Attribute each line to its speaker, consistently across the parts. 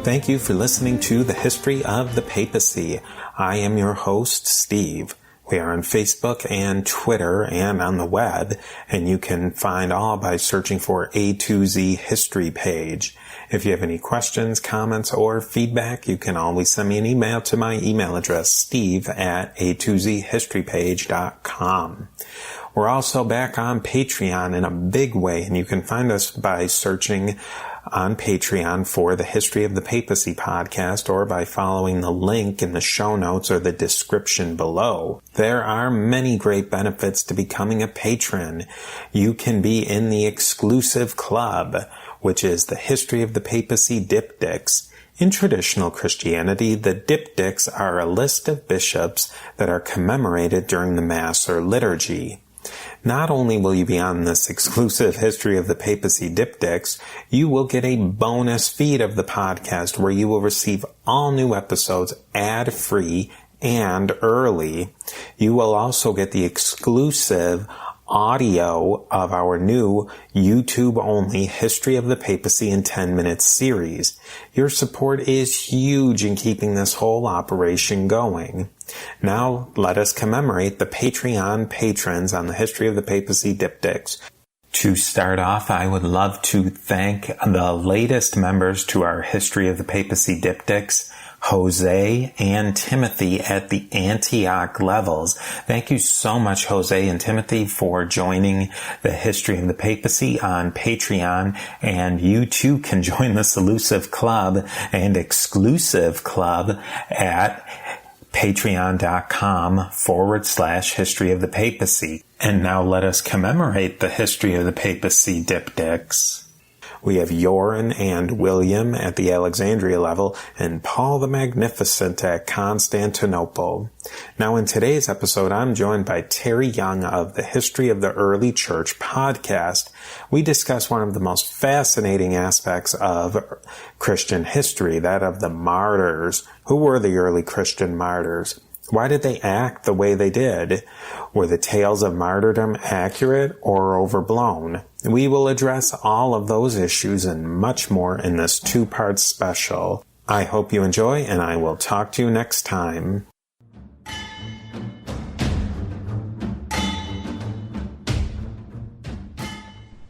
Speaker 1: Thank you for listening to The History of the Papacy. I am your host, Steve. We are on Facebook and Twitter and on the web, and you can find all by searching for A2Z History page. If you have any questions, comments, or feedback, you can always send me an email to my email address, steve@a2zhistorypage.com. We're also back on Patreon in a big way, and you can find us by searching on Patreon for the History of the Papacy podcast or by following the link in the show notes or the description below. There are many great benefits to becoming a patron. You can be in the exclusive club, which is the History of the Papacy Diptychs. In traditional Christianity, the diptychs are a list of bishops that are commemorated during the Mass or liturgy. Not only will you be on this exclusive History of the Papacy Diptychs, you will get a bonus feed of the podcast where you will receive all new episodes ad-free and early. You will also get the exclusive audio of our new YouTube-only History of the Papacy in 10 Minutes series. Your support is huge in keeping this whole operation going. Now, let us commemorate the Patreon patrons on the History of the Papacy Diptychs. To start off, I would love to thank the latest members to our History of the Papacy Diptychs, Jose and Timothy at the Antioch levels. Thank you so much, Jose and Timothy, for joining the History of the Papacy on Patreon, and you too can join this elusive club and exclusive club at patreon.com/History of the Papacy. And now let us commemorate the History of the Papacy Diptychs. We have Joran and William at the Alexandria level and Paul the Magnificent at Constantinople. Now in today's episode, I'm joined by Terry Young of the History of the Early Church podcast. We discuss one of the most fascinating aspects of Christian history, that of the martyrs. Who were the early Christian martyrs? Why did they act the way they did? Were the tales of martyrdom accurate or overblown? We will address all of those issues and much more in this two-part special. I hope you enjoy, and I will talk to you next time.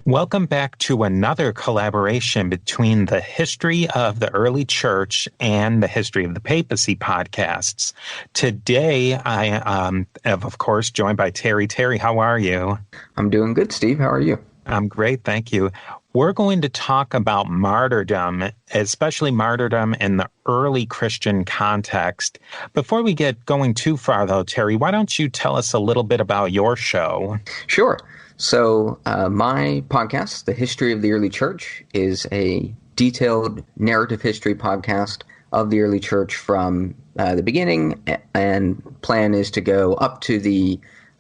Speaker 1: Welcome back to another collaboration between the History of the Early Church and the History of the Papacy podcasts. Today, I am, of course, joined by Terry. Terry, how are you?
Speaker 2: I'm doing good, Steve. How are you?
Speaker 1: I'm great, thank you. We're going to talk about martyrdom, especially martyrdom in the early Christian context. Before we get going too far, though, Terry, why don't you tell us a little bit about your show?
Speaker 2: Sure. So my podcast, The History of the Early Church, is a detailed narrative history podcast of the early church from the beginning, and plan is to go up to the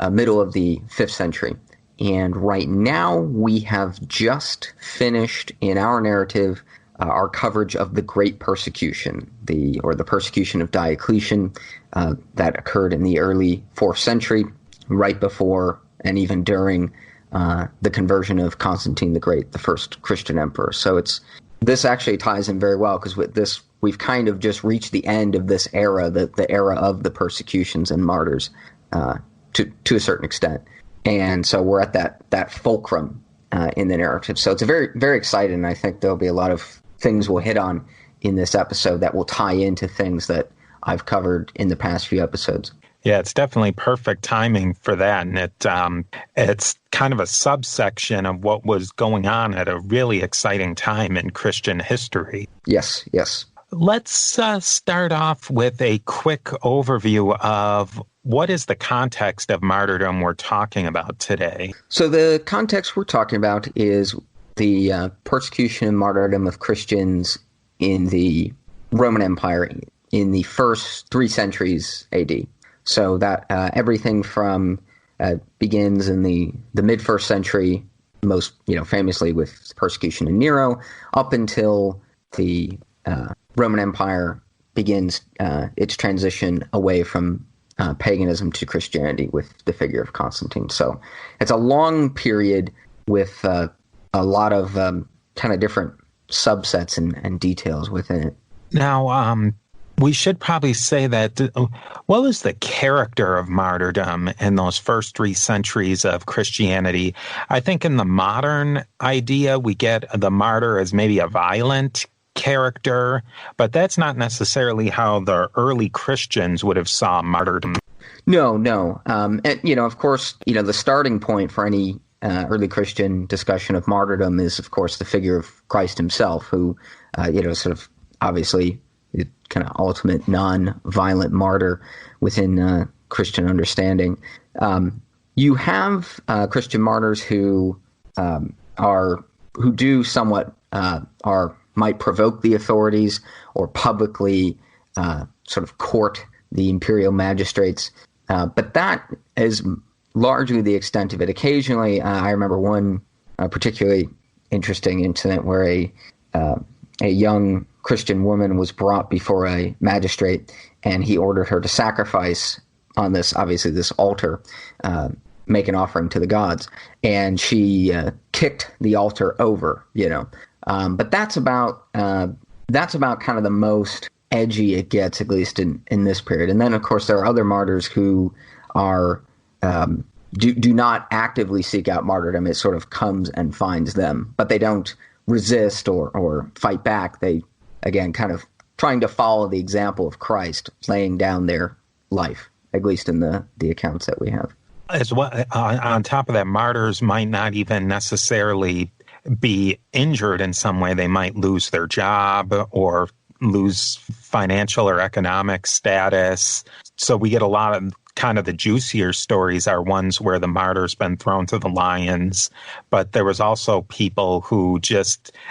Speaker 2: middle of the 5th century. And right now we have just finished in our narrative our coverage of the Great Persecution, the persecution of Diocletian that occurred in the early 4th century, right before and even during the conversion of Constantine the Great, the first Christian emperor. So this actually ties in very well, because with this, we've kind of just reached the end of this era, the era of the persecutions and martyrs to a certain extent. And so we're at that fulcrum in the narrative. So it's a very, very exciting, and I think there'll be a lot of things we'll hit on in this episode that will tie into things that I've covered in the past few episodes.
Speaker 1: Yeah, it's definitely perfect timing for that, and it's kind of a subsection of what was going on at a really exciting time in Christian history.
Speaker 2: Yes.
Speaker 1: Let's start off with a quick overview of what is the context of martyrdom we're talking about today.
Speaker 2: So the context we're talking about is the persecution and martyrdom of Christians in the Roman Empire in the first 3 centuries AD. So that everything from begins in the mid-1st century, most famously with persecution in Nero, up until the Roman Empire begins its transition away from paganism to Christianity with the figure of Constantine. So it's a long period with a lot of kind of different subsets and details within it.
Speaker 1: Now, we should probably say that what was the character of martyrdom in those first 3 centuries of Christianity? I think in the modern idea, we get the martyr as maybe a violent character, but that's not necessarily how the early Christians would have saw martyrdom.
Speaker 2: No. And, of course, the starting point for any early Christian discussion of martyrdom is, of course, the figure of Christ himself, who, sort of obviously kind of ultimate non-violent martyr within Christian understanding. You have Christian martyrs who do somewhat might provoke the authorities or publicly sort of court the imperial magistrates, but that is largely the extent of it. Occasionally, I remember one particularly interesting incident where a young Christian woman was brought before a magistrate, and he ordered her to sacrifice on this altar, make an offering to the gods, and she kicked the altar over. But that's about kind of the most edgy it gets, at least in this period. And then, of course, there are other martyrs who are do not actively seek out martyrdom. It sort of comes and finds them, but they don't resist or fight back. They, again, kind of trying to follow the example of Christ, laying down their life, at least in the accounts that we have.
Speaker 1: As well, on top of that, martyrs might not even necessarily be injured in some way. They might lose their job or lose financial or economic status. So we get a lot of kind of the juicier stories are ones where the martyr's been thrown to the lions, but there was also people who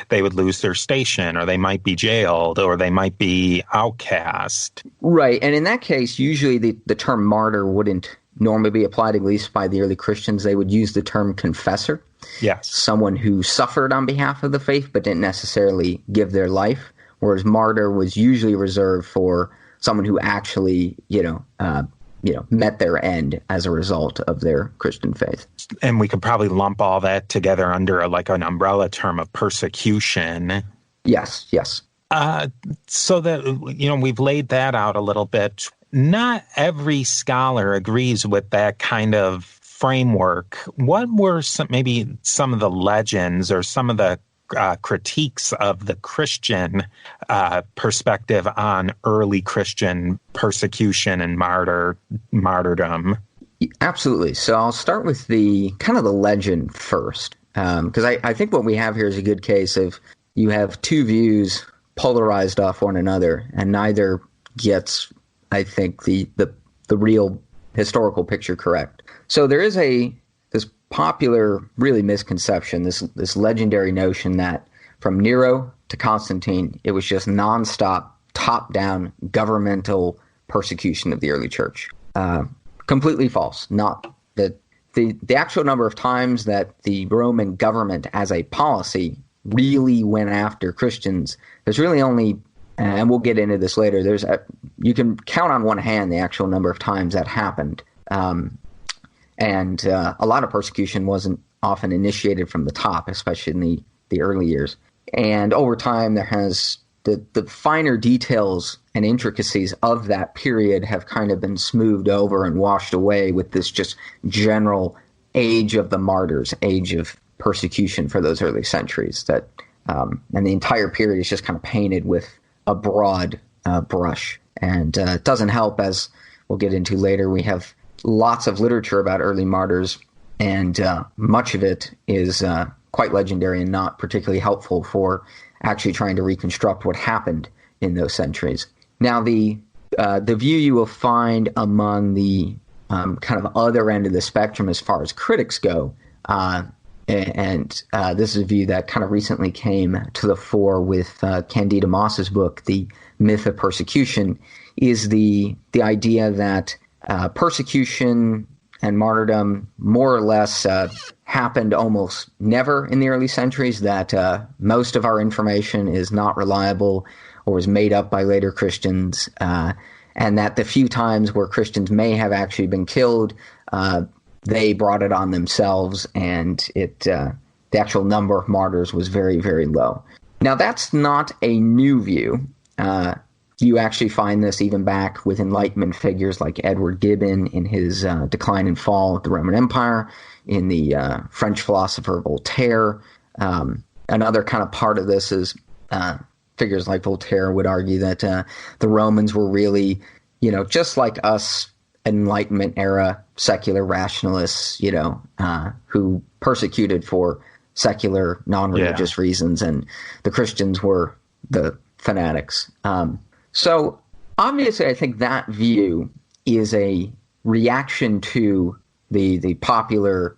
Speaker 1: they would lose their station, or they might be jailed, or they might be outcast.
Speaker 2: Right. And in that case, usually the term martyr wouldn't normally be applied, at least by the early Christians. They would use the term confessor.
Speaker 1: Yes.
Speaker 2: Someone who suffered on behalf of the faith, but didn't necessarily give their life. Whereas martyr was usually reserved for someone who actually, met their end as a result of their Christian faith.
Speaker 1: And we could probably lump all that together under an umbrella term of persecution.
Speaker 2: Yes.
Speaker 1: So that, we've laid that out a little bit. Not every scholar agrees with that kind of framework. What were maybe some of the legends or some of the critiques of the Christian perspective on early Christian persecution and martyrdom?
Speaker 2: Absolutely. So I'll start with the kind of the legend first, because I think what we have here is a good case of you have two views polarized off one another, and neither gets, I think, the real historical picture correct. So there is this popular, really, misconception, this legendary notion that from Nero to Constantine, it was just nonstop, top-down governmental persecution of the early church. Completely false. Not that the actual number of times that the Roman government, as a policy, really went after Christians, there's really only, and we'll get into this later, you can count on one hand the actual number of times that happened. And a lot of persecution wasn't often initiated from the top, especially in the early years. And over time, there has the finer details and intricacies of that period have kind of been smoothed over and washed away with this just general age of the martyrs, age of persecution for those early centuries. And the entire period is just kind of painted with a broad brush. And it doesn't help, as we'll get into later, we have lots of literature about early martyrs, and much of it is quite legendary and not particularly helpful for actually trying to reconstruct what happened in those centuries. Now, the view you will find among the kind of other end of the spectrum as far as critics go, and this is a view that kind of recently came to the fore with Candida Moss's book, The Myth of Persecution, is the idea that persecution and martyrdom more or less happened almost never in the early centuries, that most of our information is not reliable or was made up by later Christians, and that the few times where Christians may have actually been killed, they brought it on themselves, and the actual number of martyrs was very, very low. Now, that's not a new view. You actually find this even back with Enlightenment figures like Edward Gibbon in his Decline and Fall of the Roman Empire, in the French philosopher Voltaire. Another kind of part of this is figures like Voltaire would argue that the Romans were really, just like us, Enlightenment era secular rationalists, who persecuted for secular, non-religious reasons, and the Christians were the fanatics. So obviously, I think that view is a reaction to the popular,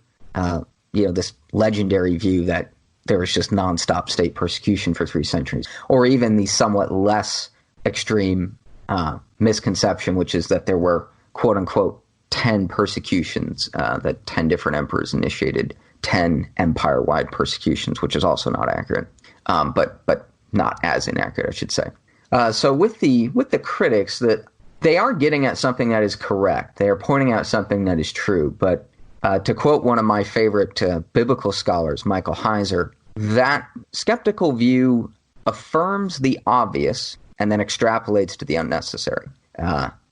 Speaker 2: this legendary view that there was just nonstop state persecution for 3 centuries, or even the somewhat less extreme misconception, which is that there were, quote unquote, 10 persecutions, that 10 different emperors initiated 10 empire-wide persecutions, which is also not accurate, but not as inaccurate, I should say. So with the critics, that they are getting at something that is correct. They are pointing out something that is true. But to quote one of my favorite biblical scholars, Michael Heiser, that skeptical view affirms the obvious and then extrapolates to the unnecessary.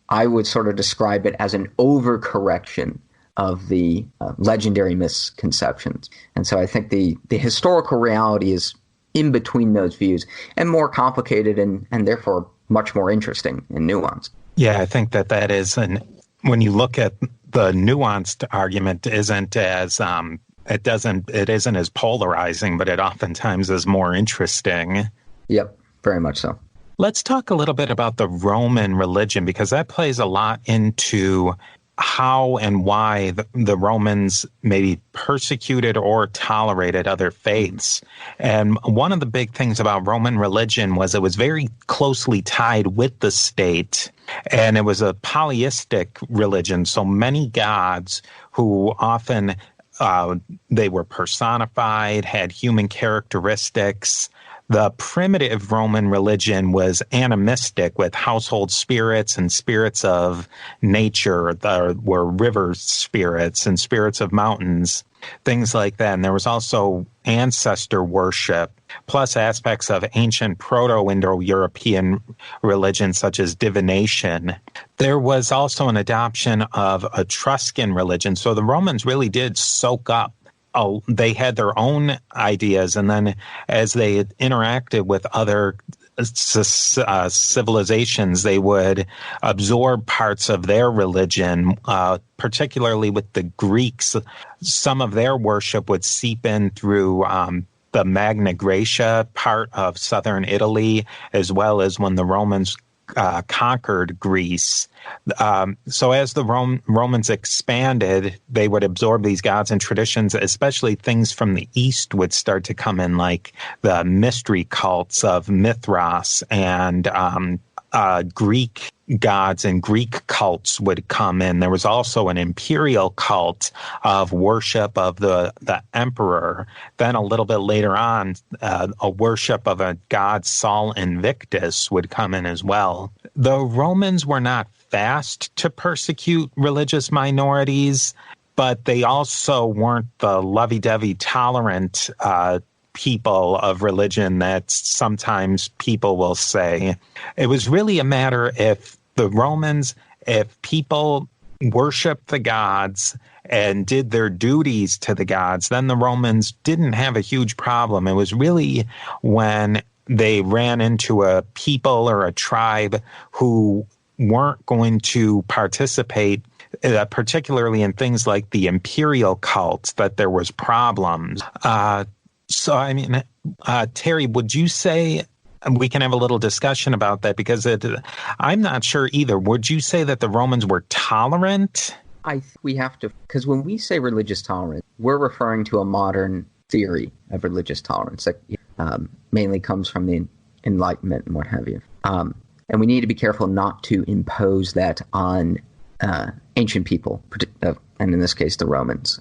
Speaker 2: I would sort of describe it as an overcorrection of the legendary misconceptions. And so I think the historical reality is in between those views, and more complicated and therefore much more interesting and nuanced.
Speaker 3: Yeah, I think that is, and when you look at the nuanced argument, isn't as it isn't as polarizing, but it oftentimes is more interesting.
Speaker 2: Yep, very much so.
Speaker 3: Let's talk a little bit about the Roman religion, because that plays a lot into how and why the Romans maybe persecuted or tolerated other faiths. And one of the big things about Roman religion was it was very closely tied with the state, and it was a polytheistic religion. So many gods who often they were personified, had human characteristics. The primitive Roman religion was animistic, with household spirits and spirits of nature. There were river spirits and spirits of mountains, things like that. And there was also ancestor worship, plus aspects of ancient Proto-Indo-European religion, such as divination. There was also an adoption of Etruscan religion. So the Romans really did soak up. They had their own ideas, and then as they interacted with other civilizations, they would absorb parts of their religion, particularly with the Greeks. Some of their worship would seep in through the Magna Graecia part of southern Italy, as well as when the Romans conquered Greece. So as the Romans expanded, they would absorb these gods and traditions, especially things from the East would start to come in, like the mystery cults of Mithras, and Greek gods and Greek cults would come in. There was also an imperial cult of worship of the emperor. Then a little bit later on, a worship of a god Sol Invictus would come in as well. The Romans were not fast to persecute religious minorities, but they also weren't the lovey-dovey tolerant people of religion that sometimes people will say. It was really a matter if people worshiped the gods and did their duties to the gods, then the Romans didn't have a huge problem. It was really when they ran into a people or a tribe who weren't going to participate, particularly in things like the imperial cults, that there was problems. So, I mean, Terry, would you say, we can have a little discussion about that, because I'm not sure either. Would you say that the Romans were tolerant?
Speaker 2: I think we have to, because when we say religious tolerance, we're referring to a modern theory of religious tolerance that mainly comes from the Enlightenment and what have you. And we need to be careful not to impose that on ancient people, and in this case, the Romans.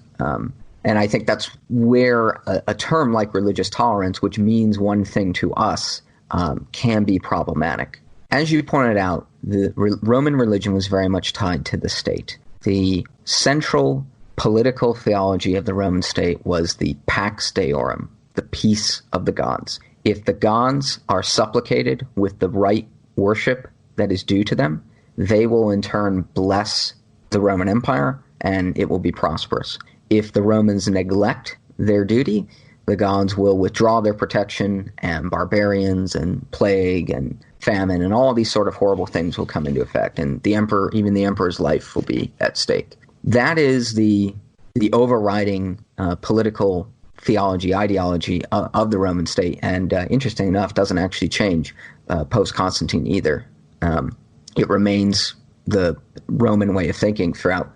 Speaker 2: And I think that's where a term like religious tolerance, which means one thing to us, can be problematic. As you pointed out, the Roman religion was very much tied to the state. The central political theology of the Roman state was the Pax Deorum, the peace of the gods. If the gods are supplicated with the right worship that is due to them, they will in turn bless the Roman Empire, and it will be prosperous. If the Romans neglect their duty, the gods will withdraw their protection, and barbarians and plague and famine and all these sort of horrible things will come into effect, and the emperor, even the emperor's life, will be at stake. That is the overriding political theology, ideology of the Roman state, and interesting enough, doesn't actually change post-Constantine either. It remains the Roman way of thinking throughout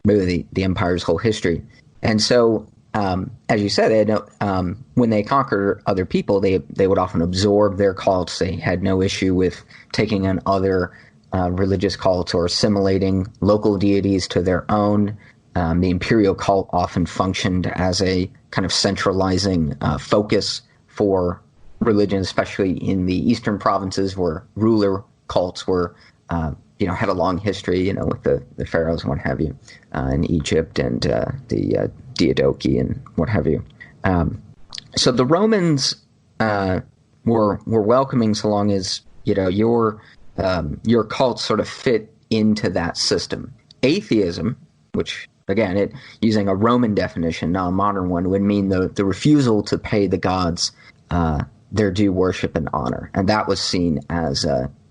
Speaker 2: really the empire's whole history. And so, as you said, they had when they conquered other people, they would often absorb their cults. They had no issue with taking on other religious cults or assimilating local deities to their own. The imperial cult often functioned as a kind of centralizing focus for religion, especially in the eastern provinces where ruler cults were, had a long history, with the pharaohs and what have you, in Egypt and the Diadochi and what have you. So the Romans were welcoming so long as your cult sort of fit into that system. Atheism, which again, using a Roman definition, not a modern one, would mean the refusal to pay the gods their due worship and honor, and that was seen as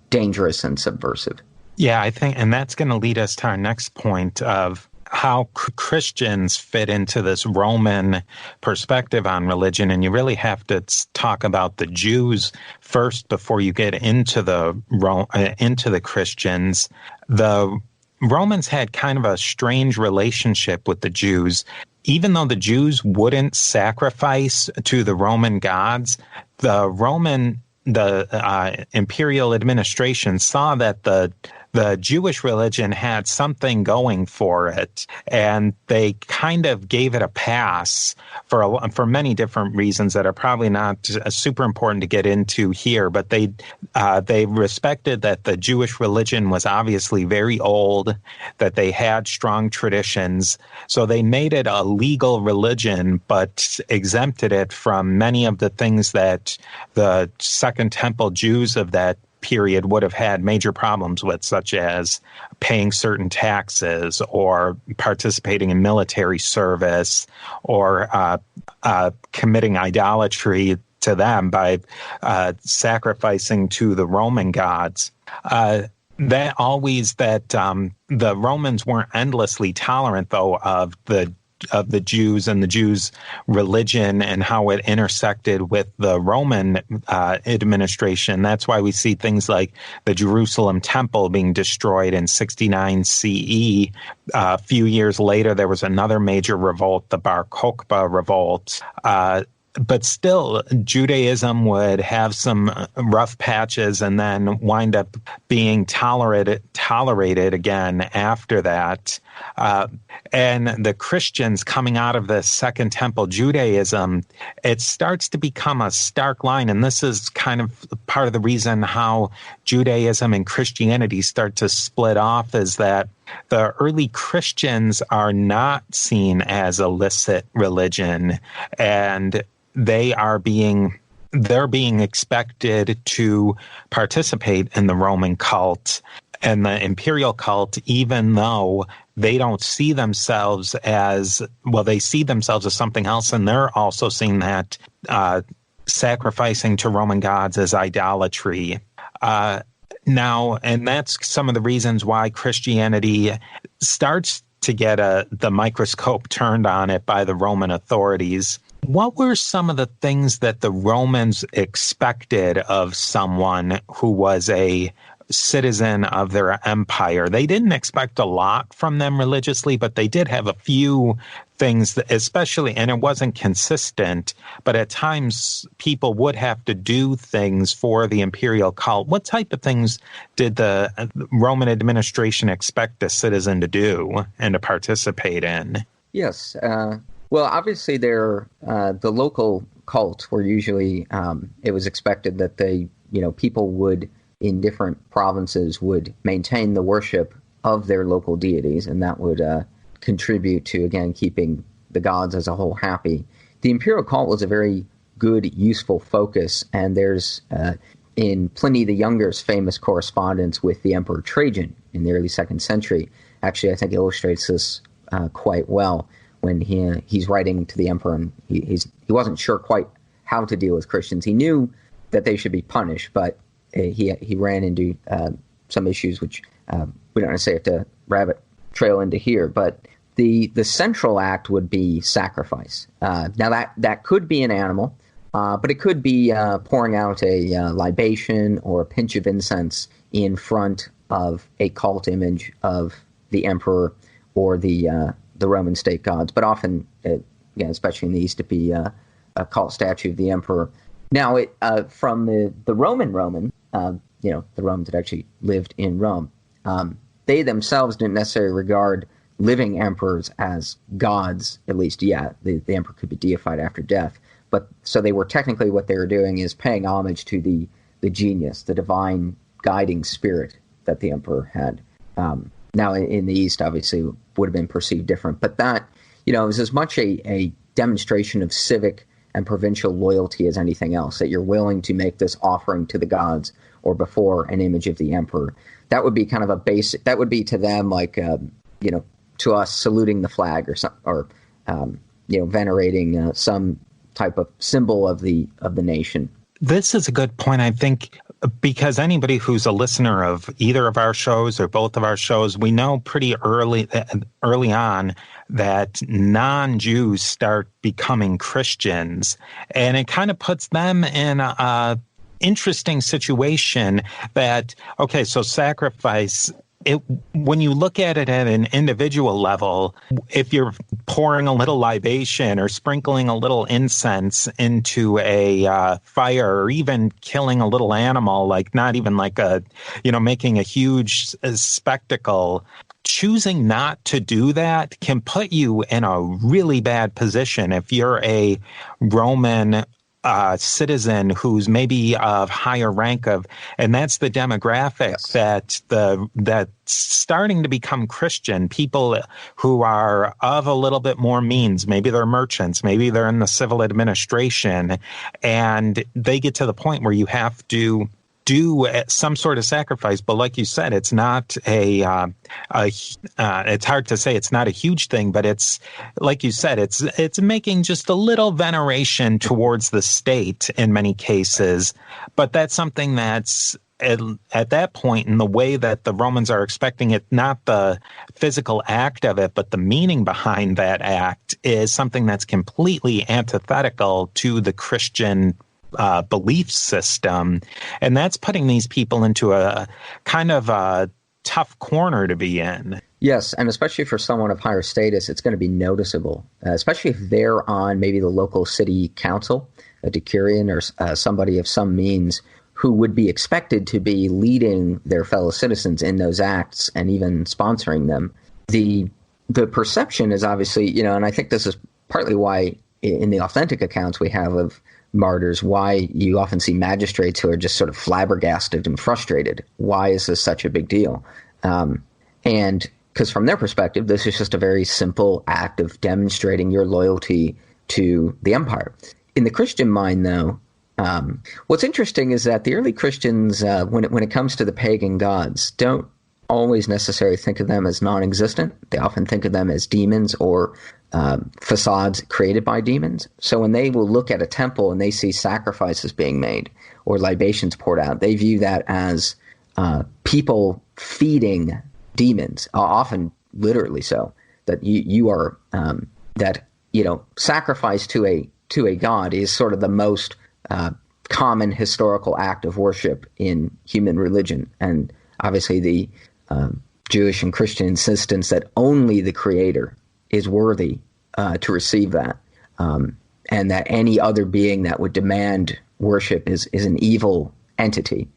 Speaker 2: dangerous and subversive.
Speaker 3: Yeah, I think, and that's going to lead us to our next point of how Christians fit into this Roman perspective on religion. And you really have to talk about the Jews first before you get into the Christians. The Romans had kind of a strange relationship with the Jews. Even though the Jews wouldn't sacrifice to the Roman gods, the imperial administration saw that the Jewish religion had something going for it, and they kind of gave it a pass for many different reasons that are probably not super important to get into here. But they respected that the Jewish religion was obviously very old, that they had strong traditions, so they made it a legal religion, but exempted it from many of the things that the Second Temple Jews of that period would have had major problems with, such as paying certain taxes or participating in military service or committing idolatry to them by sacrificing to the Roman gods. The Romans weren't endlessly tolerant, though, of the Jews and the Jews' religion and how it intersected with the Roman administration. That's why we see things like the Jerusalem temple being destroyed in 69 CE. A few years later, there was another major revolt, the Bar Kokhba revolt. But still, Judaism would have some rough patches and then wind up being tolerated again after that. And the Christians coming out of the Second Temple Judaism, it starts to become a stark line. And this is kind of part of the reason how Judaism and Christianity start to split off, is that the early Christians are not seen as a licit religion, and they're being expected to participate in the Roman cult and the imperial cult, even though they don't see themselves as, well, they see themselves as something else, and they're also seeing that sacrificing to Roman gods as idolatry. Now, and that's some of the reasons why Christianity starts to get the microscope turned on it by the Roman authorities. What were some of the things that the Romans expected of someone who was a citizen of their empire? They didn't expect a lot from them religiously, but they did have a few things that, especially, and it wasn't consistent, but at times people would have to do things for the imperial cult. What type of things did the Roman administration expect a citizen to do and to participate in?
Speaker 2: Yes. Well, obviously, the local cults were usually, it was expected that people would, in different provinces, would maintain the worship of their local deities, and that would contribute to, again, keeping the gods as a whole happy. The imperial cult was a very good, useful focus, and there's in Pliny the Younger's famous correspondence with the Emperor Trajan in the early 2nd century, actually I think illustrates this quite well when he's writing to the emperor, and he wasn't sure quite how to deal with Christians. He knew that they should be punished, but he ran into some issues which we don't necessarily have to rabbit trail into here. But the central act would be sacrifice. Now that could be an animal, but it could be pouring out a libation or a pinch of incense in front of a cult image of the emperor or the Roman state gods. But often, especially in the East, it'd be a cult statue of the emperor. Now, from the Roman, the Romans that actually lived in Rome, they themselves didn't necessarily regard living emperors as gods, at least yet. The emperor could be deified after death. But so they were technically, what they were doing is paying homage to the genius, the divine guiding spirit that the emperor had. Now, in the East, obviously, would have been perceived different. But that, is as much a demonstration of civic and provincial loyalty as anything else, that you're willing to make this offering to the gods or before an image of the emperor. That would be kind of a basic, that would be to them like, to us saluting the flag or venerating some type of symbol of the nation.
Speaker 3: This is a good point, I think, because anybody who's a listener of either of our shows or both of our shows, we know pretty early on that non-Jews start becoming Christians, and it kind of puts them in a interesting situation that, okay, so sacrifice, when you look at it at an individual level, if you're pouring a little libation or sprinkling a little incense into a fire, or even killing a little animal, like not even like making a huge spectacle, choosing not to do that can put you in a really bad position. If you're a Roman citizen who's maybe of higher rank and that's the demographic, yes, that's starting to become Christian, people who are of a little bit more means. Maybe they're merchants, maybe they're in the civil administration, and they get to the point where you have to do some sort of sacrifice. But like you said, it's not it's hard to say it's not a huge thing, but it's, like you said, it's making just a little veneration towards the state in many cases. But that's something that's at that point, in the way that the Romans are expecting it, not the physical act of it, but the meaning behind that act is something that's completely antithetical to the Christian belief system. And that's putting these people into a kind of a tough corner to be in.
Speaker 2: Yes, and especially for someone of higher status, it's going to be noticeable, especially if they're on maybe the local city council, a decurion, or somebody of some means who would be expected to be leading their fellow citizens in those acts and even sponsoring them. The perception is obviously, and I think this is partly why in the authentic accounts we have of martyrs, why you often see magistrates who are just sort of flabbergasted and frustrated. Why is this such a big deal? And because from their perspective, this is just a very simple act of demonstrating your loyalty to the empire. In the Christian mind, though, what's interesting is that the early Christians, when it comes to the pagan gods, don't always necessarily think of them as non-existent. They often think of them as demons or facades created by demons. So when they will look at a temple and they see sacrifices being made or libations poured out, they view that as people feeding demons, often literally so, that you are sacrifice to a god is sort of the most common historical act of worship in human religion. And obviously the Jewish and Christian insistence that only the Creator is worthy to receive that, and that any other being that would demand worship is an evil entity.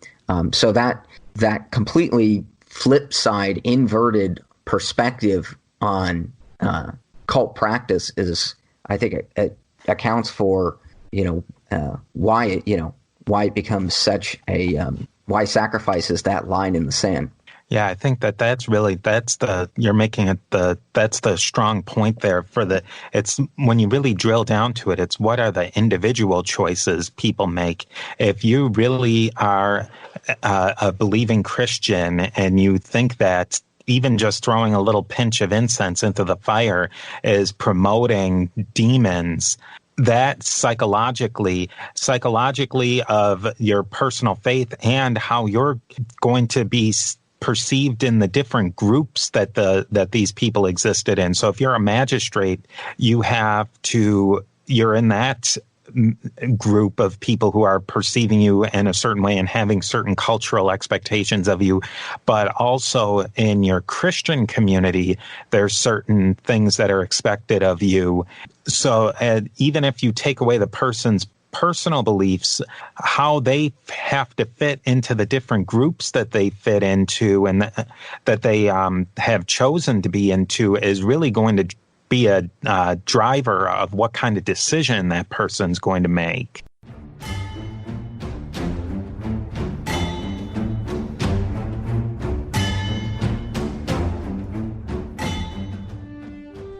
Speaker 2: So that completely flip side, inverted perspective on cult practice is, I think, it accounts for why it becomes such a why sacrifice is that line in the sand.
Speaker 3: Yeah, I think that's the strong point there it's when you really drill down to it, it's what are the individual choices people make. If you really are a believing Christian and you think that even just throwing a little pinch of incense into the fire is promoting demons, that psychologically of your personal faith and how you're going to be perceived in the different groups that these people existed in. So if you're a magistrate, you're in that group of people who are perceiving you in a certain way and having certain cultural expectations of you. But also in your Christian community, there's certain things that are expected of you. So even if you take away the person's personal beliefs, how they have to fit into the different groups that they fit into and that they have chosen to be into is really going to be a driver of what kind of decision that person's going to make.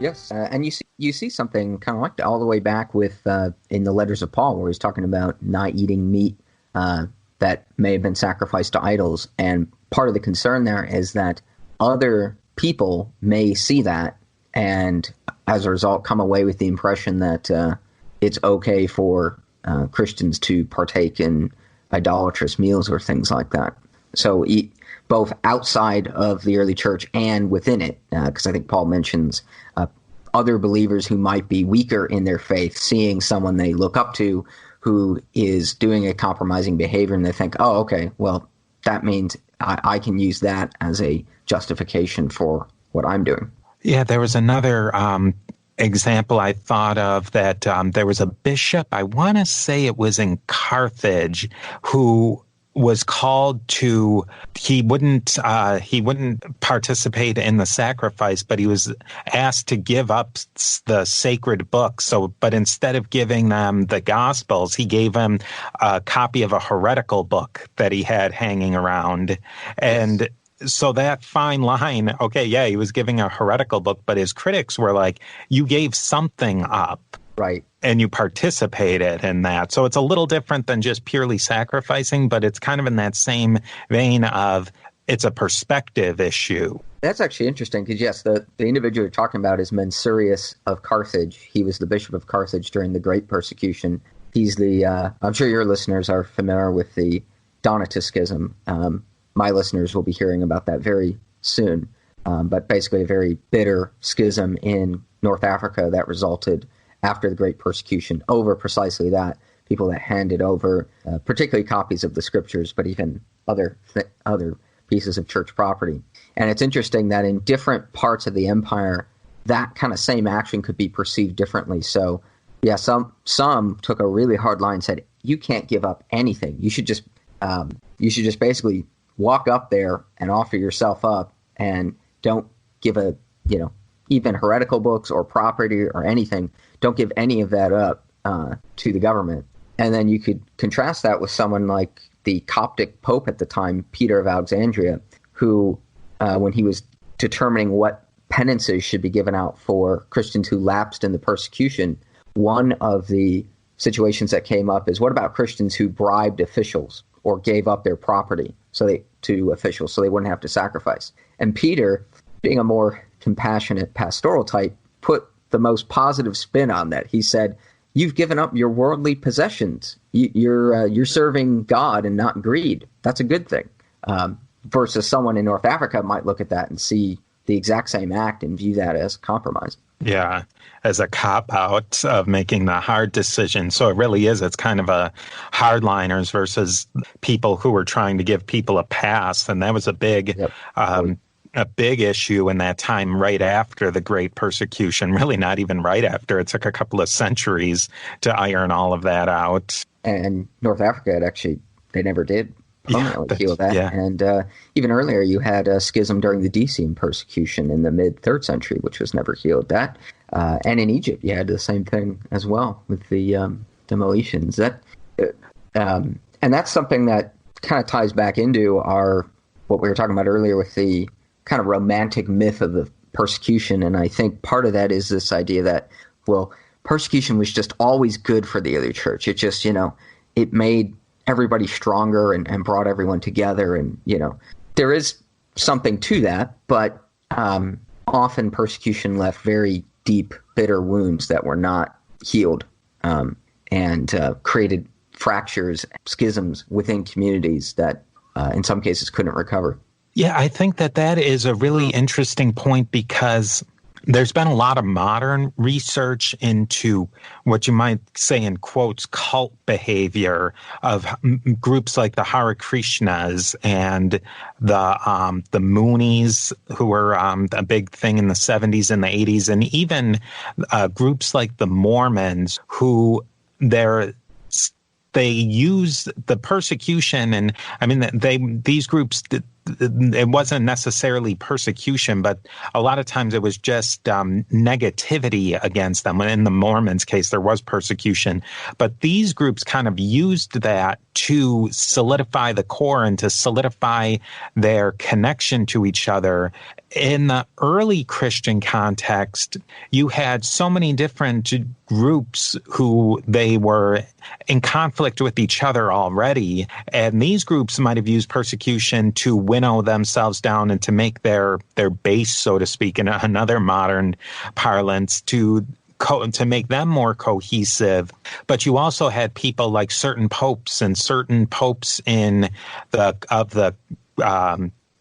Speaker 2: Yes, and you see something kind of like that all the way back with in the letters of Paul, where he's talking about not eating meat that may have been sacrificed to idols, and part of the concern there is that other people may see that and, as a result, come away with the impression that it's okay for Christians to partake in idolatrous meals or things like that. So both outside of the early church and within it, because I think Paul mentions other believers who might be weaker in their faith, seeing someone they look up to who is doing a compromising behavior, and they think, oh, okay, well, that means I can use that as a justification for what I'm doing.
Speaker 3: Yeah, there was another example I thought of that there was a bishop, I want to say it was in Carthage, who was called to, he wouldn't participate in the sacrifice, but he was asked to give up the sacred book. But instead of giving them the Gospels, he gave them a copy of a heretical book that he had hanging around. And so that fine line, okay, yeah, he was giving a heretical book, but his critics were like, you gave something up.
Speaker 2: Right.
Speaker 3: And you participated in that. So it's a little different than just purely sacrificing, but it's kind of in that same vein of it's a perspective issue.
Speaker 2: That's actually interesting because, yes, the individual you're talking about is Mansurius of Carthage. He was the bishop of Carthage during the Great Persecution. He's I'm sure your listeners are familiar with the Donatist schism. My listeners will be hearing about that very soon. But basically a very bitter schism in North Africa that resulted after the Great Persecution over precisely that, people that handed over particularly copies of the scriptures, but even other pieces of church property. And it's interesting that in different parts of the empire, that kind of same action could be perceived differently. So, yeah, some took a really hard line and said, you can't give up anything. You should just basically walk up there and offer yourself up and don't give even heretical books or property or anything. Don't give any of that up to the government. And then you could contrast that with someone like the Coptic Pope at the time, Peter of Alexandria, who, when he was determining what penances should be given out for Christians who lapsed in the persecution, one of the situations that came up is, what about Christians who bribed officials or gave up their property to officials so they wouldn't have to sacrifice? And Peter, being a more compassionate pastoral type, put the most positive spin on that. He said, you've given up your worldly possessions. You're serving God and not greed. That's a good thing. Versus someone in North Africa might look at that and see the exact same act and view that as compromise.
Speaker 3: Yeah, as a cop-out of making the hard decision. So it really is. It's kind of a hardliners versus people who were trying to give people a pass. And that was a big issue in that time right after the Great Persecution. Really not even right after. It took a couple of centuries to iron all of that out.
Speaker 2: And North Africa, they never did permanently heal that. Yeah. And even earlier, you had a schism during the Decian persecution in the mid-3rd century, which was never healed. That and in Egypt, you had the same thing as well with the Meletians. And that's something that kind of ties back into our what we were talking about earlier with the kind of romantic myth of the persecution. And I think part of that is this idea that, well, persecution was just always good for the early church. It just, it made everybody stronger and brought everyone together. And, there is something to that, but often persecution left very deep, bitter wounds that were not healed, and created fractures, schisms within communities that in some cases couldn't recover.
Speaker 3: Yeah, I think that is a really interesting point, because there's been a lot of modern research into what you might say in quotes cult behavior of groups like the Hare Krishnas and the Moonies, who were a big thing in the 70s and the 80s, and even groups like the Mormons, who they use the persecution, and I mean these groups. It wasn't necessarily persecution, but a lot of times it was just negativity against them. In the Mormons' case, there was persecution, but these groups kind of used that to solidify the core and to solidify their connection to each other. In the early Christian context, you had so many different groups who they were in conflict with each other already, and these groups might have used persecution to winnow themselves down and to make their base, so to speak, in another modern parlance, to make them more cohesive. But you also had people like certain popes in the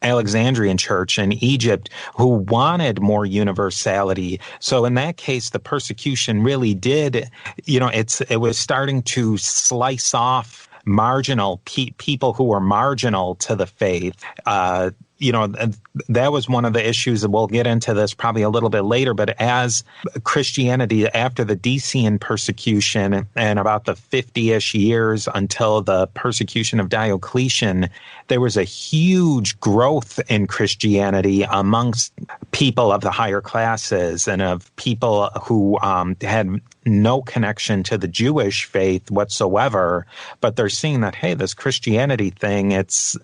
Speaker 3: Alexandrian church in Egypt who wanted more universality. So in that case, the persecution really did, it was starting to slice off marginal people who were marginal to the faith. That was one of the issues, and we'll get into this probably a little bit later, but as Christianity, after the Decian persecution and about the 50-ish years until the persecution of Diocletian, there was a huge growth in Christianity amongst people of the higher classes and of people who had no connection to the Jewish faith whatsoever, but they're seeing that, hey, this Christianity thing, it's,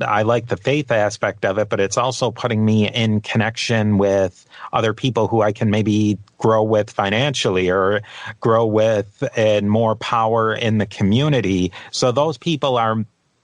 Speaker 3: I like the faith aspect of it, but it's also putting me in connection with other people who I can maybe grow with financially or grow with and more power in the community. So those people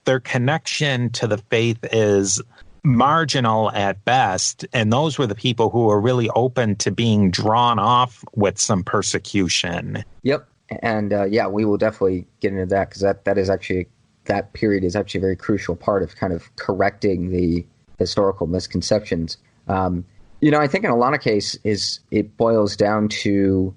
Speaker 3: their connection to the faith is marginal at best, and those were the people who were really open to being drawn off with some persecution.
Speaker 2: Yep, and we will definitely get into that, because that period is actually a very crucial part of kind of correcting the historical misconceptions. I think in a lot of cases it boils down to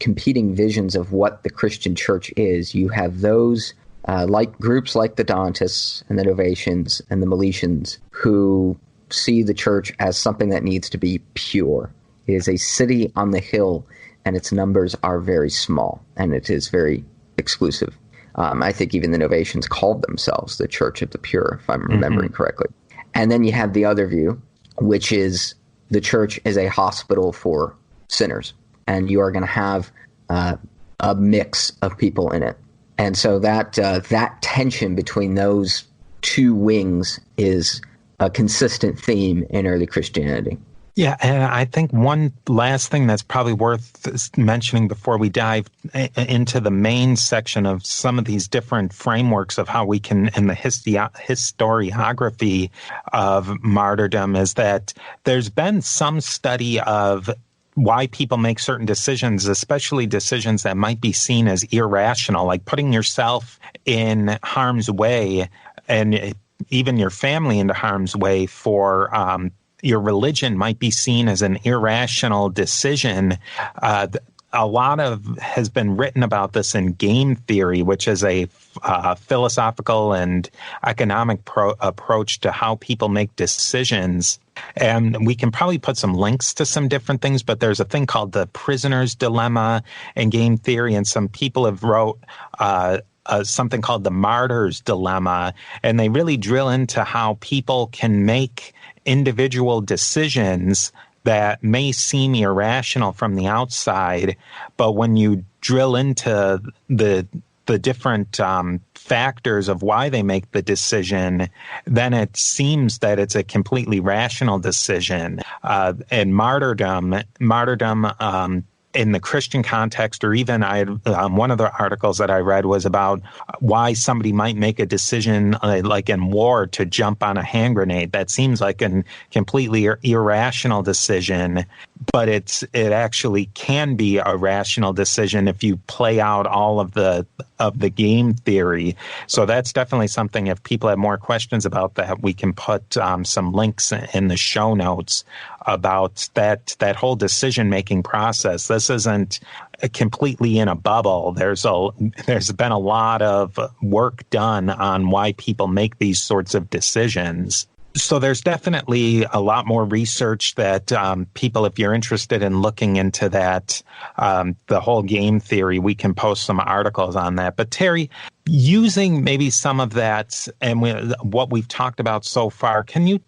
Speaker 2: competing visions of what the Christian church is. You have those like groups like the Dantes and the Novatians and the Meletians, who see the church as something that needs to be pure. It is a city on the hill, and its numbers are very small, and it is very exclusive. I think even the Novatians called themselves the Church of the Pure, if I'm remembering correctly. And then you have the other view, which is the church is a hospital for sinners, and you are going to have a mix of people in it. And so that tension between those two wings is a consistent theme in early Christianity.
Speaker 3: Yeah, and I think one last thing that's probably worth mentioning before we dive into the main section of some of these different frameworks of how we can, in the historiography of martyrdom, is that there's been some study of why people make certain decisions, especially decisions that might be seen as irrational, like putting yourself in harm's way and even your family into harm's way for your religion might be seen as an irrational decision. A lot has been written about this in game theory, which is a philosophical and economic approach to how people make decisions. And we can probably put some links to some different things, but there's a thing called the prisoner's dilemma in game theory, and some people have wrote something called the martyr's dilemma, and they really drill into how people can make individual decisions that may seem irrational from the outside, but when you drill into the the different factors of why they make the decision, then it seems that it's a completely rational decision. And martyrdom, in the Christian context, or even one of the articles that I read was about why somebody might make a decision like in war to jump on a hand grenade. That seems like a completely irrational decision, but it actually can be a rational decision if you play out all of the game theory. So that's definitely something. If people have more questions about that, we can put some links in the show notes about that whole decision-making process. This isn't completely in a bubble. There's been a lot of work done on why people make these sorts of decisions. So there's definitely a lot more research that people, if you're interested in looking into that, the whole game theory, we can post some articles on that. But Terry, using maybe some of that and what we've talked about so far, can you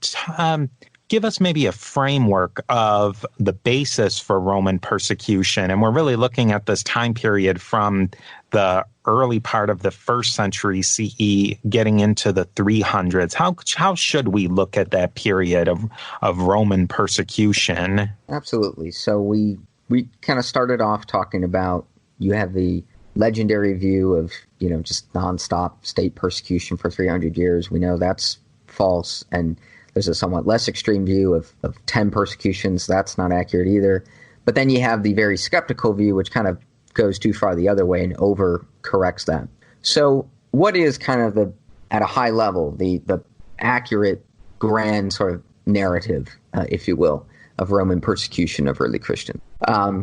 Speaker 3: give us maybe a framework of the basis for Roman persecution? And we're really looking at this time period from the early part of the 1st century CE getting into the 300s. How should we look at that period of Roman persecution?
Speaker 2: Absolutely. So we kind of started off talking about, you have the legendary view of, just nonstop state persecution for 300 years. We know that's false. And there's a somewhat less extreme view of 10 persecutions. That's not accurate either. But then you have the very skeptical view, which kind of goes too far the other way and overcorrects that. So what is kind of at a high level, the accurate grand sort of narrative, if you will, of Roman persecution of early Christians?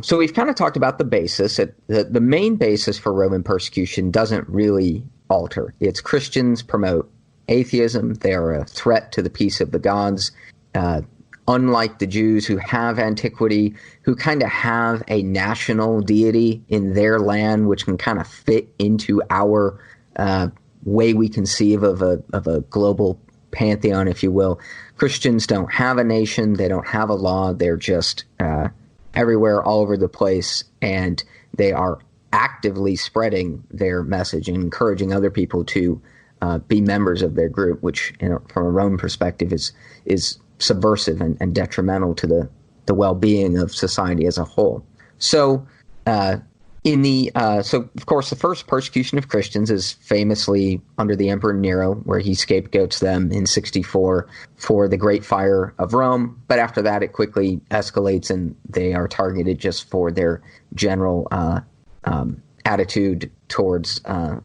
Speaker 2: So we've kind of talked about the basis. The main basis for Roman persecution doesn't really alter. It's Christians promote atheism. They are a threat to the peace of the gods. Unlike the Jews, who have antiquity, who kind of have a national deity in their land, which can kind of fit into our way we conceive of a global pantheon, if you will. Christians don't have a nation. They don't have a law. They're just everywhere, all over the place, and they are actively spreading their message and encouraging other people to be members of their group, which, from a Roman perspective, is subversive and detrimental to the well-being of society as a whole. So, so of course, the first persecution of Christians is famously under the Emperor Nero, where he scapegoats them in 64 for the Great Fire of Rome. But after that, it quickly escalates, and they are targeted just for their general attitude towards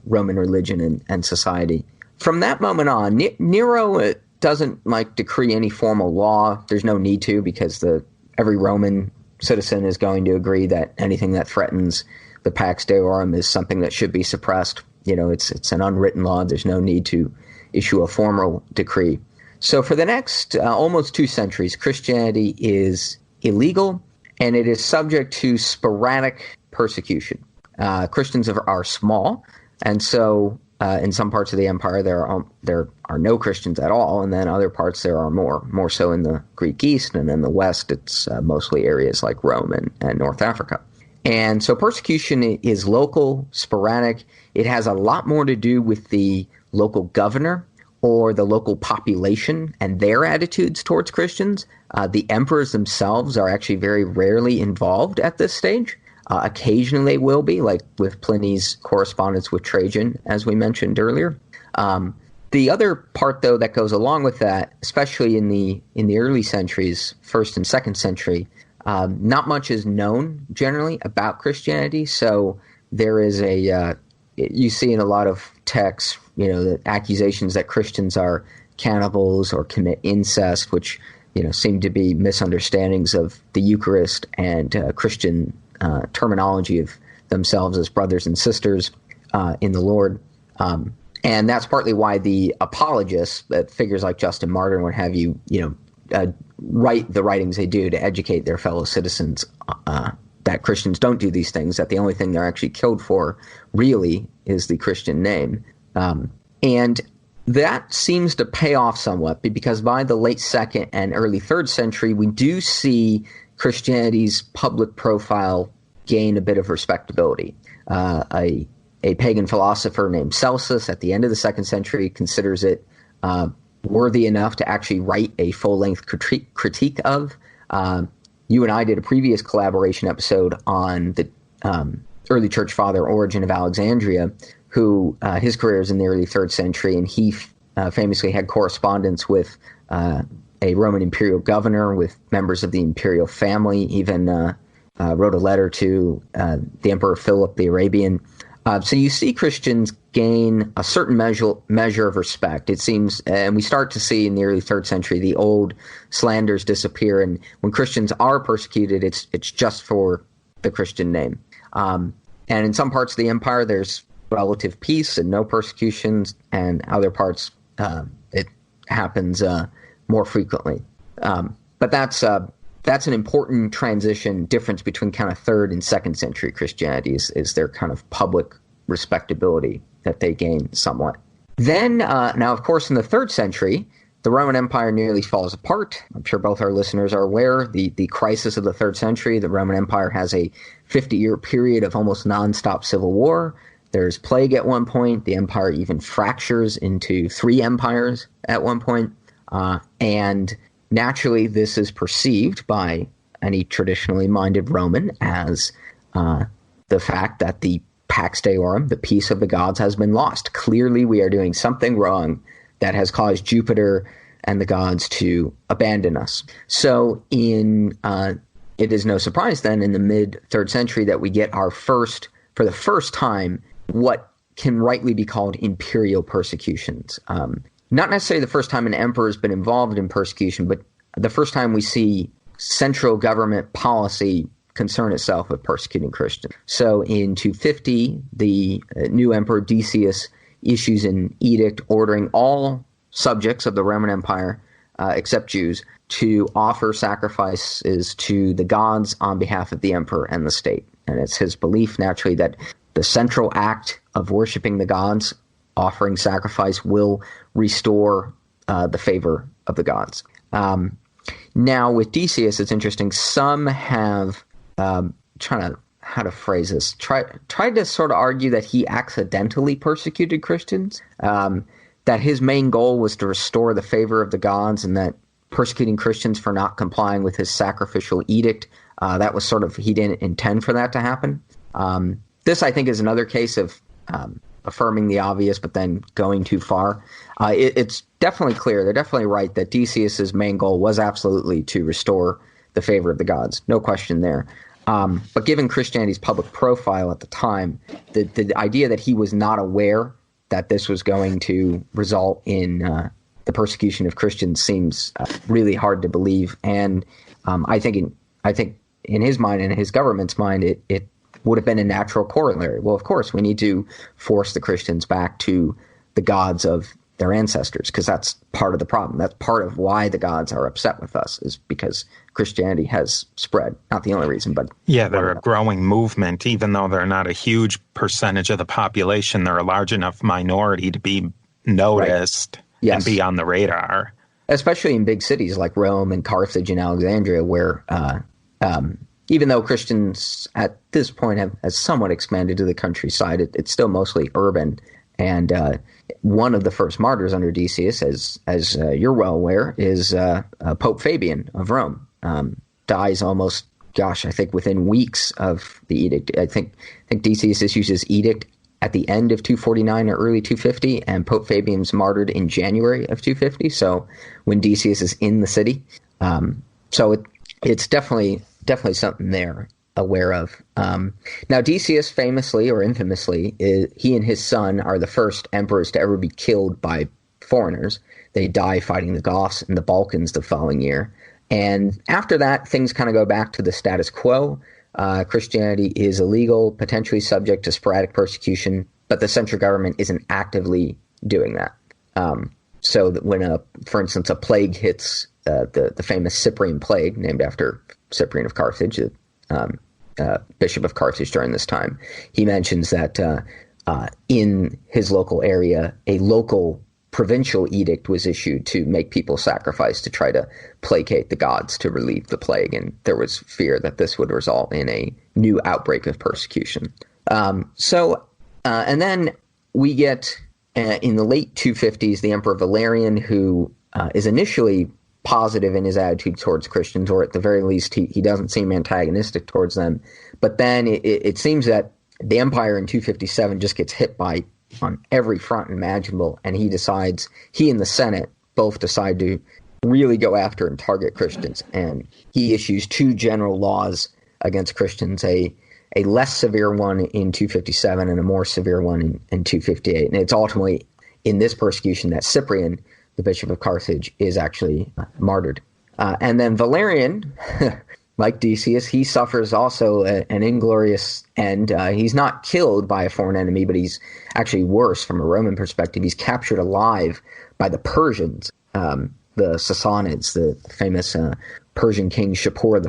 Speaker 2: Roman religion and society. From that moment on, Nero doesn't decree any formal law. There's no need to, because every Roman citizen is going to agree that anything that threatens the Pax Deorum is something that should be suppressed. It's an unwritten law. There's no need to issue a formal decree. So for the next almost 2 centuries, Christianity is illegal, and it is subject to sporadic persecution. Christians are small, and so in some parts of the empire there are no Christians at all, and then other parts there are more so in the Greek East, and in the West it's mostly areas like Rome and North Africa. And so persecution is local, sporadic. It has a lot more to do with the local governor or the local population and their attitudes towards Christians. The emperors themselves are actually very rarely involved at this stage. Occasionally they will be, like with Pliny's correspondence with Trajan, as we mentioned earlier. The other part, though, that goes along with that, especially in the early centuries, 1st and 2nd century, not much is known generally about Christianity. So there is you see in a lot of texts, the accusations that Christians are cannibals or commit incest, which seem to be misunderstandings of the Eucharist and Christian terminology of themselves as brothers and sisters in the Lord. And that's partly why the apologists, figures like Justin Martyr and what have you, write the writings they do to educate their fellow citizens that Christians don't do these things, that the only thing they're actually killed for really is the Christian name. And that seems to pay off somewhat, because by the late 2nd and early 3rd century, we do see Christianity's public profile gain a bit of respectability. A A pagan philosopher named Celsus at the end of the 2nd century considers it worthy enough to actually write a full-length critique of. You and I did a previous collaboration episode on the early church father Origen of Alexandria, who his career is in the early 3rd century, and he famously had correspondence with a Roman imperial governor, with members of the imperial family, even wrote a letter to the Emperor Philip the Arabian. So you see Christians gain a certain measure of respect. It seems, and we start to see in the early 3rd century, the old slanders disappear, and when Christians are persecuted, it's just for the Christian name. And in some parts of the empire, there's relative peace and no persecutions, and other parts it happens more frequently. But that's an important transition difference between kind of 3rd and 2nd century Christianity is their kind of public respectability that they gain somewhat. Then, now, of course, in the 3rd century, the Roman Empire nearly falls apart. I'm sure both our listeners are aware. The crisis of the 3rd century, the Roman Empire has a 50-year period of almost nonstop civil war. There's plague at one point. The empire even fractures into 3 empires at one point. And naturally, this is perceived by any traditionally minded Roman as the fact that the Pax Deorum, the peace of the gods, has been lost. Clearly, we are doing something wrong that has caused Jupiter and the gods to abandon us. So it is no surprise then in the mid-3rd century that we get for the first time, what can rightly be called imperial persecutions. Not necessarily the first time an emperor has been involved in persecution, but the first time we see central government policy concern itself with persecuting Christians. So in 250, the new emperor Decius issues an edict ordering all subjects of the Roman Empire, except Jews, to offer sacrifices to the gods on behalf of the emperor and the state. And it's his belief, naturally, that the central act of worshiping the gods, offering sacrifice, will restore the favor of the gods. Now, with Decius, it's interesting. Some have, how to phrase this, tried to sort of argue that he accidentally persecuted Christians, that his main goal was to restore the favor of the gods, and that persecuting Christians for not complying with his sacrificial edict, that was sort of, he didn't intend for that to happen. This, I think, is another case of affirming the obvious, but then going too far. It's definitely clear, they're definitely right, that Decius's main goal was absolutely to restore the favor of the gods. No question there. But given Christianity's public profile at the time, the idea that he was not aware that this was going to result in the persecution of Christians seems really hard to believe. And I think in his mind and in his government's mind, it would have been a natural corollary. Well, of course, we need to force the Christians back to the gods of their ancestors, because that's part of the problem. That's part of why the gods are upset with us, is because Christianity has spread. Not the only reason, but... Yeah,
Speaker 3: they're a growing movement. Even though they're not a huge percentage of the population, they're a large enough minority to be noticed, right. Yes. And be on the radar.
Speaker 2: Especially in big cities like Rome and Carthage and Alexandria, where... even though Christians at this point have somewhat expanded to the countryside, it's still mostly urban. And one of the first martyrs under Decius, as you're well aware, is Pope Fabian of Rome. Dies almost, I think within weeks of the edict. I think Decius issues his edict at the end of 249 or early 250, and Pope Fabian's martyred in January of 250. So when Decius is in the city, so it's definitely something there aware of. Now, Decius famously or infamously, he and his son are the first emperors to ever be killed by foreigners. They die fighting the Goths in the Balkans the following year. And after that, things kind of go back to the status quo. Christianity is illegal, potentially subject to sporadic persecution, but the central government isn't actively doing that. So that when, for instance, a plague hits the famous Cyprian plague, named after Cyprian of Carthage, Bishop of Carthage during this time, he mentions that in his local area, a local provincial edict was issued to make people sacrifice to try to placate the gods to relieve the plague, and there was fear that this would result in a new outbreak of persecution. So And then we get, in the late 250s, the Emperor Valerian, who is initially positive in his attitude towards Christians, or at the very least, he doesn't seem antagonistic towards them. But then it seems that the empire in 257 just gets hit on every front imaginable, and he and the Senate both decide to really go after and target Christians. And he issues 2 general laws against Christians, a less severe one in 257 and a more severe one in 258. And it's ultimately in this persecution that Cyprian, the Bishop of Carthage, is actually martyred. And then Valerian, like Decius, he suffers also an inglorious end. He's not killed by a foreign enemy, but he's actually worse from a Roman perspective. He's captured alive by the Persians, the Sassanids, the famous Persian king Shapur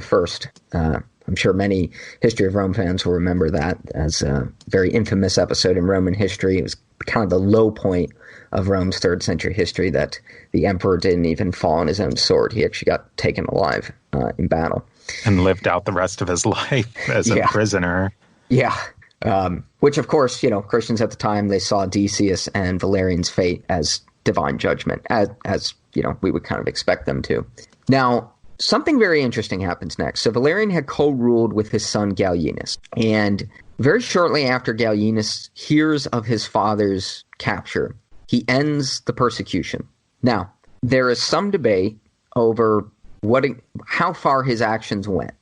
Speaker 2: I. I'm sure many History of Rome fans will remember that as a very infamous episode in Roman history. It was kind of the low point of Rome's 3rd century history, that the emperor didn't even fall on his own sword. He actually got taken alive in battle.
Speaker 3: And lived out the rest of his life as a prisoner. Yeah.
Speaker 2: Which, of course, Christians at the time, they saw Decius and Valerian's fate as divine judgment, as we would kind of expect them to. Now, something very interesting happens next. So Valerian had co-ruled with his son Gallienus, and very shortly after Gallienus hears of his father's capture, he ends the persecution. Now, there is some debate over how far his actions went,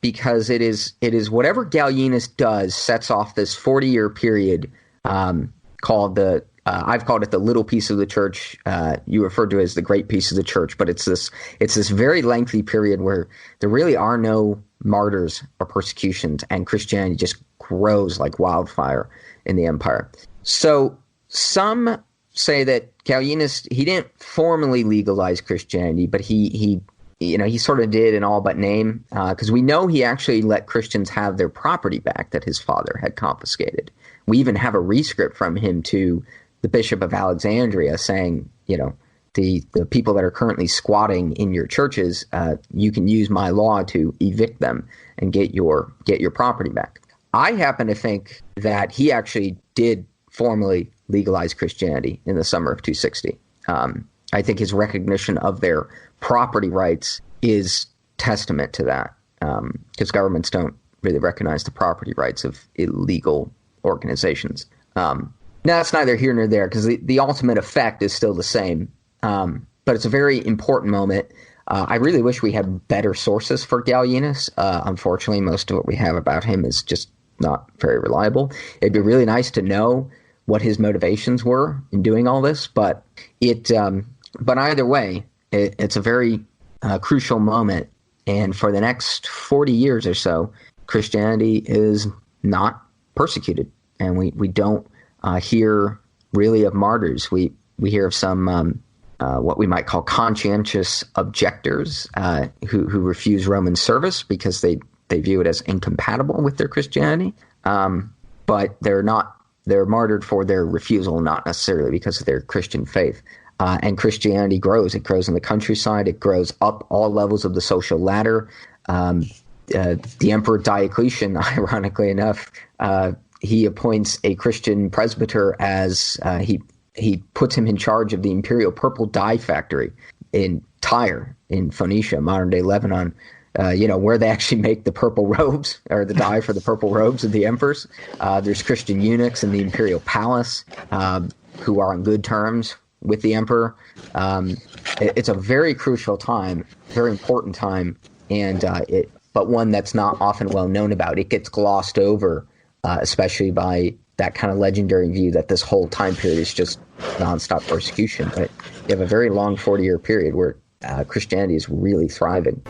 Speaker 2: because it is whatever Gallienus does sets off this 40-year period called I've called it the little piece of the church. You referred to it as the great piece of the church, but it's this very lengthy period where there really are no martyrs or persecutions, and Christianity just grows like wildfire in the empire. So some say that Gallienus, he didn't formally legalize Christianity, but he sort of did in all but name, because we know he actually let Christians have their property back that his father had confiscated. We even have a rescript from him to the Bishop of Alexandria saying, the people that are currently squatting in your churches, you can use my law to evict them and get your property back. I happen to think that he actually did formally legalize Christianity in the summer of 260. I think his recognition of their property rights is testament to that, because governments don't really recognize the property rights of illegal organizations. Now, that's neither here nor there, because the ultimate effect is still the same. But it's a very important moment. I really wish we had better sources for Gallienus. Unfortunately, most of what we have about him is just not very reliable. It'd be really nice to know what his motivations were in doing all this, but either way, it's a very crucial moment. And for the next 40 years or so, Christianity is not persecuted, and we don't hear really of martyrs. We hear of some what we might call conscientious objectors who refuse Roman service because they view it as incompatible with their Christianity. But they're martyred for their refusal, not necessarily because of their Christian faith. And Christianity grows. It grows in the countryside. It grows up all levels of the social ladder. The Emperor Diocletian, ironically enough, he appoints a Christian presbyter as he puts him in charge of the imperial purple dye factory in Tyre, in Phoenicia, modern-day Lebanon, where they actually make the purple robes, or the dye for the purple robes of the emperors. There's Christian eunuchs in the imperial palace who are on good terms with the emperor. It's a very crucial time, very important time, but one that's not often well known about. It gets glossed over, especially by that kind of legendary view that this whole time period is just nonstop persecution. But you have a very long 40-year period where Christianity is really thriving.